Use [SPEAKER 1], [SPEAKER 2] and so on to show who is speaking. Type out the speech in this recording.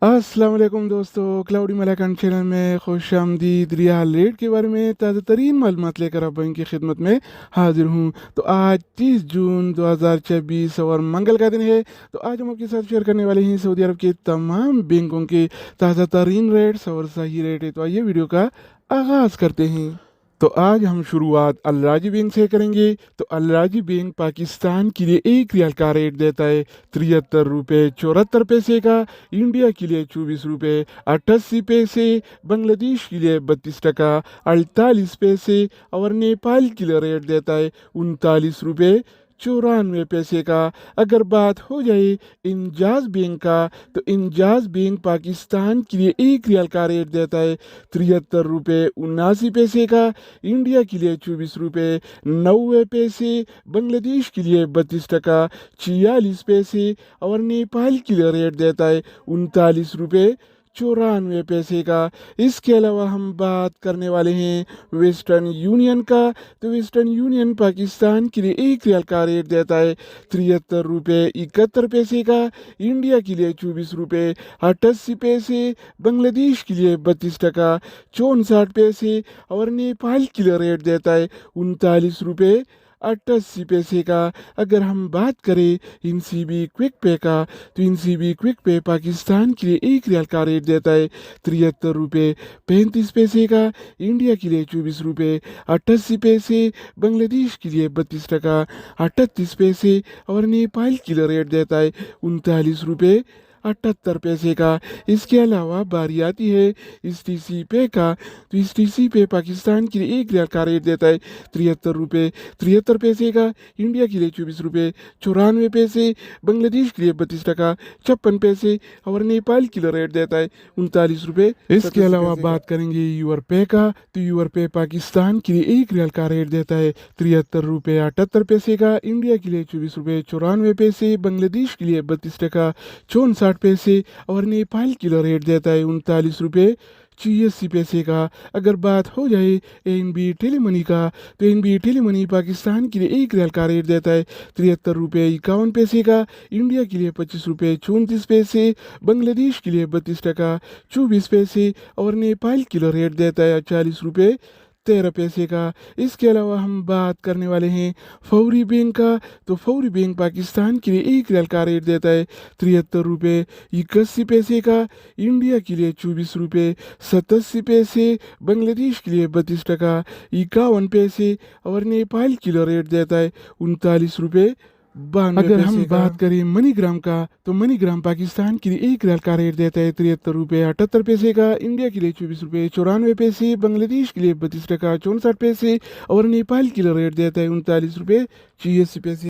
[SPEAKER 1] अस्सलाम वालेकुम दोस्तों, क्लाउडी मलाकन चैनल में खुश आमदीद। रियाल रेट के बारे में ताज़ा तरीन मालूमात लेकर आप की खिदमत में हाजिर हूँ। तो आज 30 जून 2024 और मंगल का दिन है। तो आज हम आपके साथ शेयर करने वाले हैं सऊदी अरब के तमाम बैंकों के ताज़ा तरीन रेट्स और सही रेट है। तो आइए वीडियो का आगाज़ करते हैं। तो आज हम शुरुआत अल राजी बैंक से करेंगे। तो अल राजी बैंक पाकिस्तान के लिए 1 रियाल का रेट देता है 73 रुपये 74 पैसे का, इंडिया के लिए 24 रुपये 88 पैसे, बांग्लादेश के लिए 32 टका 48 पैसे और नेपाल के लिए रेट देता है 39 रुपये 94 पैसे का। अगर बात हो जाए इंजाज बैंक का, तो इंजाज बैंक पाकिस्तान के लिए 1 रियाल का रेट देता है 73 रुपये 79 पैसे का, इंडिया के लिए 24 रुपये 90 पैसे, बांग्लादेश के लिए 32 टका 46 पैसे और नेपाल के लिए रेट देता है 39 रुपये 94 पैसे का। इसके अलावा हम बात करने वाले हैं वेस्टर्न यूनियन का। तो वेस्टर्न यूनियन पाकिस्तान के लिए 1 रियाल का रेट देता है 73 रुपये 71 पैसे का, इंडिया के लिए 24 रुपये 88 पैसे, बांग्लादेश के लिए 32 टका 64 पैसे और नेपाल के लिए रेट देता है 39 रुपये 88 पैसे का। अगर हम बात करें इनसीबी क्विक पे का, तो इनसीबी क्विक पे पाकिस्तान के लिए 1 रियाल का रेट देता है 73 रुपये 35 पैसे का, इंडिया के लिए 24 रुपये 88 पैसे, बांग्लादेश के लिए 32 टका 38 पैसे और नेपाल के लिए रेट देता है 39 रुपये 78 पैसे का। इसके अलावा बारी आती है इस टी सी पे का। तो इस टी सी पे पाकिस्तान के लिए 1 रियाल का रेट देता है 73 रुपये 73 पैसे का, इंडिया के लिए 24 रुपये 94 पैसे, बांग्लादेश के लिए 32 टका 56 पैसे और नेपाल के लिए रेट देता है 39 रुपये। इसके अलावा बात करेंगे यूर पे का। तो यूर पे पाकिस्तान के लिए 1 रियाल का रेट देता है 73 रुपये 78 पैसे का, इंडिया के लिए 24 रुपये 94 पैसे, बांग्लादेश के लिए 32 टका 64 पैसे और नेपाल के लिए रेट देता है 39 रुपये 86 पैसे का। अगर बात हो जाए एनबी टेलीमनी का, तो एनबी टेलीमनी पाकिस्तान के लिए 1 रियाल का रेट देता है 73 रुपये 51 पैसे का, इंडिया के लिए 25 रुपये 34 पैसे, बांग्लादेश के लिए 32 टका 24 पैसे और नेपाल के लिए रेट देता है 40 रुपये 13 पैसे का। इसके अलावा हम बात करने वाले हैं फौरी बैंक का। तो फौरी बैंक पाकिस्तान के लिए 1 रियाल का रेट देता है 73 रुपये 81 पैसे का, इंडिया के लिए 24 रुपये 87 पैसे, बांग्लादेश के लिए 32 टका 51 पैसे और नेपाल के लिए रेट देता है 39 रुपये 92 पैसे। अगर हम बात करें मनीग्राम का, तो मनीग्राम पाकिस्तान के लिए 1 रियाल का रेट देता है 73 रुपये 78 पैसे का, इंडिया के लिए 24 रुपये 94 पैसे, बांग्लादेश के लिए 32 टका 64 पैसे और नेपाल के लिए रेट देता है 39 रुपये 86 पैसे।